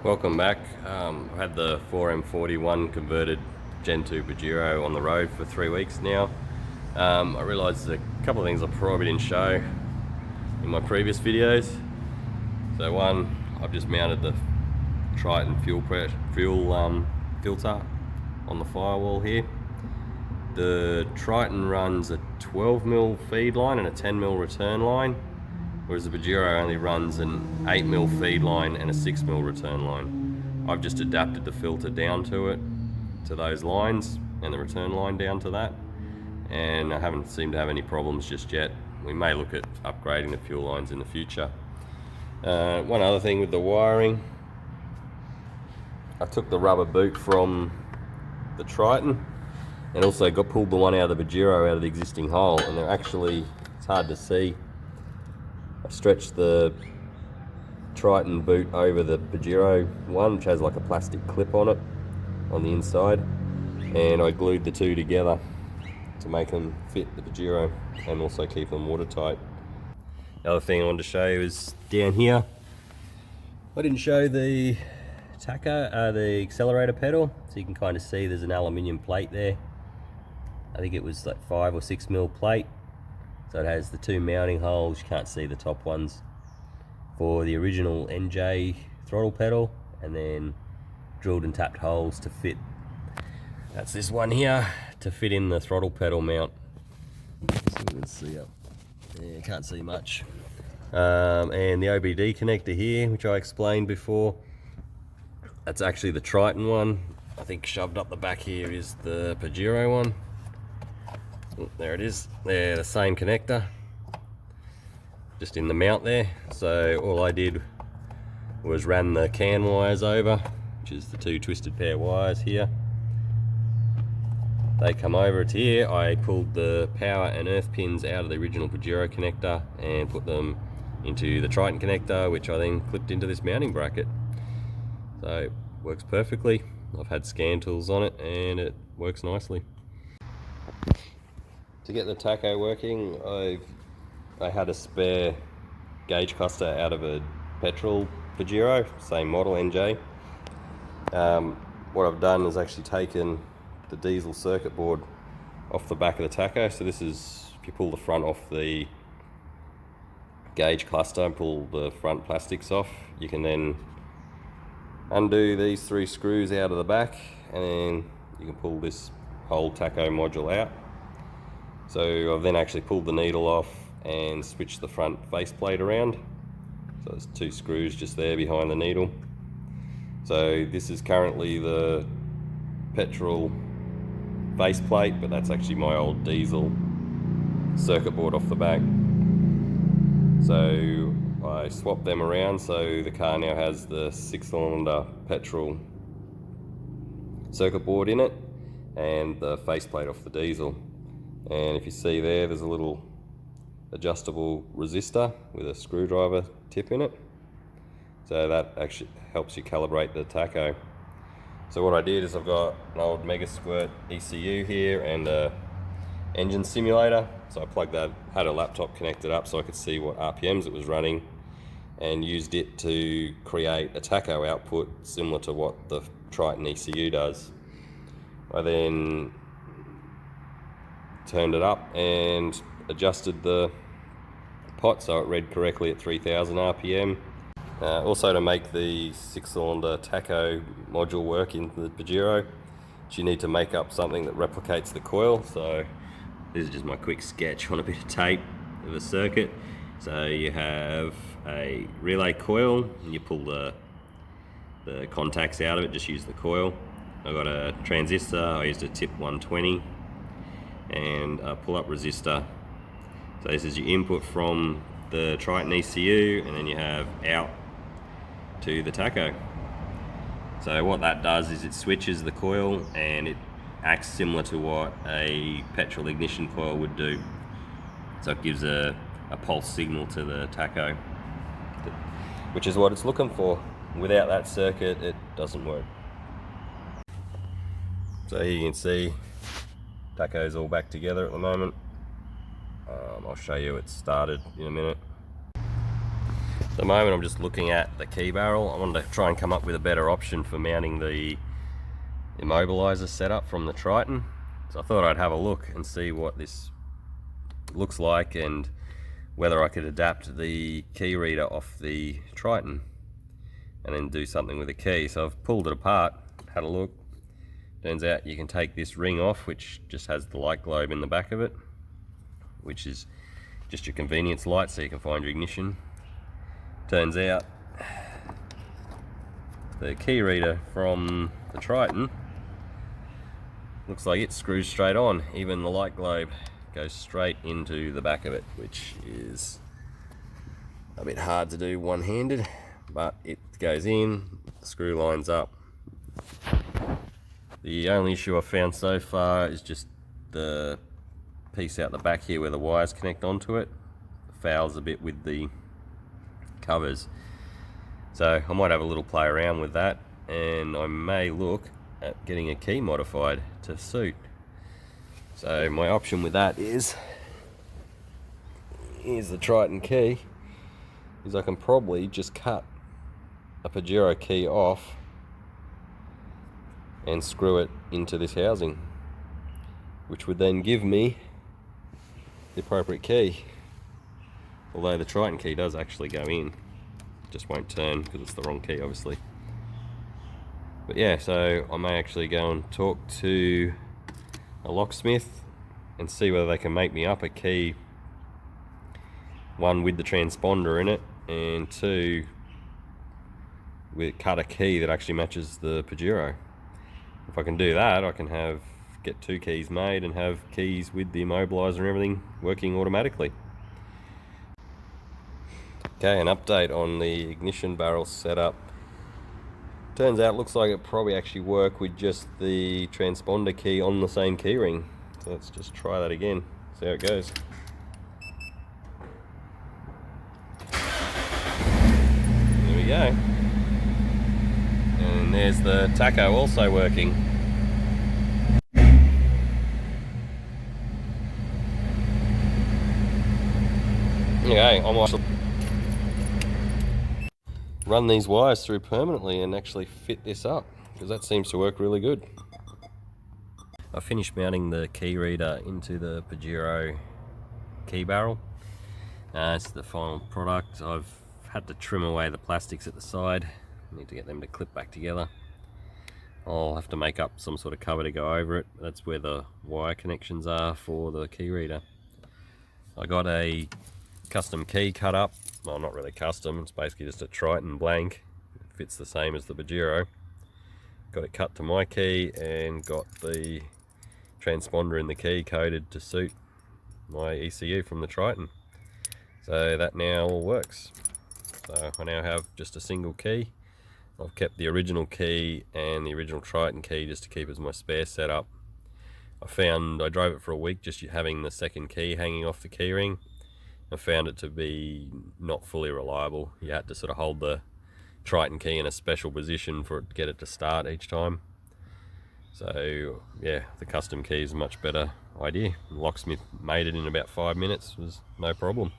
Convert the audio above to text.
Welcome back. I had the 4M41 converted Gen 2 Pajero on the road for 3 weeks now. I realised there's a couple of things I probably didn't show in my previous videos. So one, I've just mounted the Triton fuel filter on the firewall here. The Triton runs a 12mm feed line and a 10mm return line, whereas the Pajero only runs an 8mm feed line and a 6mm return line. I've just adapted the filter down to those lines, and the return line down to that, and I haven't seemed to have any problems just yet. We may look at upgrading the fuel lines in the future. One other thing with the wiring, I took the rubber boot from the Triton and also pulled the one out of the Pajero out of the existing hole, and they're actually, it's hard to see, I stretched the Triton boot over the Pajero one, which has like a plastic clip on it on the inside, and I glued the two together to make them fit the Pajero and also keep them watertight. The other thing I wanted to show you is down here. I didn't show the Tacho, the accelerator pedal, so you can kind of see there's an aluminium plate there. I think it was like 5 or 6mm plate. So it has the two mounting holes, you can't see the top ones, for the original NJ throttle pedal, and then drilled and tapped holes to fit. That's this one here, to fit in the throttle pedal mount. So you can see up there, you can't see much. And the OBD connector here, which I explained before, that's actually the Triton one. I think shoved up the back here is the Pajero one. There it is. They're the same connector, just in the mount there. So all I did was ran the CAN wires over, which is the two twisted pair wires here. They come over to here. I pulled the power and earth pins out of the original Pajero connector and put them into the Triton connector, which I then clipped into this mounting bracket. So it works perfectly. I've had scan tools on it and it works nicely. To get the Tacho working, I had a spare gauge cluster out of a petrol Pajero, same model, NJ. What I've done is actually taken the diesel circuit board off the back of the Tacho. So this is, if you pull the front off the gauge cluster and pull the front plastics off, you can then undo these 3 screws out of the back, and then you can pull this whole Tacho module out. So I've then actually pulled the needle off and switched the front faceplate around. So there's 2 screws just there behind the needle. So this is currently the petrol faceplate, but that's actually my old diesel circuit board off the back. So I swapped them around, so the car now has the 6-cylinder petrol circuit board in it and the faceplate off the diesel. And if you see there's a little adjustable resistor with a screwdriver tip in it. So that actually helps you calibrate the Tacho. So what I did is I've got an old Mega Squirt ECU here and a engine simulator. So I plugged that, had a laptop connected up so I could see what RPMs it was running, and used it to create a Tacho output similar to what the Triton ECU does. I then turned it up and adjusted the pot so it read correctly at 3000 RPM. Also, to make the 6-cylinder Tacho module work in the Pajero, you need to make up something that replicates the coil. So this is just my quick sketch on a bit of tape of a circuit. So you have a relay coil and you pull the contacts out of it, just use the coil. I've got a transistor, I used a tip 120, and a pull-up resistor. So this is your input from the Triton ECU, and then you have out to the Tacho. So what that does is it switches the coil, and it acts similar to what a petrol ignition coil would do. So it gives a pulse signal to the Tacho, which is what it's looking for. Without that circuit, it doesn't work. So here you can see Tacho's all back together at the moment. I'll show you it started in a minute. At the moment I'm just looking at the key barrel. I wanted to try and come up with a better option for mounting the immobilizer setup from the Triton. So I thought I'd have a look and see what this looks like and whether I could adapt the key reader off the Triton and then do something with the key. So I've pulled it apart, had a look. Turns out you can take this ring off, which just has the light globe in the back of it, which is just your convenience light so you can find your ignition. Turns out the key reader from the Triton looks like it screws straight on. Even the light globe goes straight into the back of it, which is a bit hard to do one-handed, but it goes in, the screw lines up. The only issue I've found so far is just the piece out the back here where the wires connect onto it. Fouls a bit with the covers. So I might have a little play around with that, and I may look at getting a key modified to suit. So my option with that is, here's the Triton key, is I can probably just cut a Pajero key off and screw it into this housing, which would then give me the appropriate key. Although the Triton key does actually go in, it just won't turn because it's the wrong key obviously. But yeah, so I may actually go and talk to a locksmith and see whether they can make me up a key, one with the transponder in it, and two, cut a key that actually matches the Pajero. If I can do that, I can get two keys made and have keys with the immobilizer and everything working automatically. Okay, an update on the ignition barrel setup. Turns out, looks like it probably actually work with just the transponder key on the same key ring. So let's just try that again, see how it goes. There we go. And there's the Tacho also working. Okay, I might run these wires through permanently and actually fit this up, because that seems to work really good. I finished mounting the key reader into the Pajero key barrel. It's the final product. I've had to trim away the plastics at the side. I need to get them to clip back together. I'll have to make up some sort of cover to go over it. That's where the wire connections are for the key reader. I got a custom key cut up. Well, not really custom, it's basically just a Triton blank. It fits the same as the Pajero. Got it cut to my key and got the transponder in the key coded to suit my ECU from the Triton. So that now all works. So I now have just a single key. I've kept the original key and the original Triton key just to keep as my spare setup. I drove it for a week just having the second key hanging off the keyring. I found it to be not fully reliable. You had to sort of hold the Triton key in a special position for it to get it to start each time. So yeah, the custom key is a much better idea. The locksmith made it in about 5 minutes, it was no problem.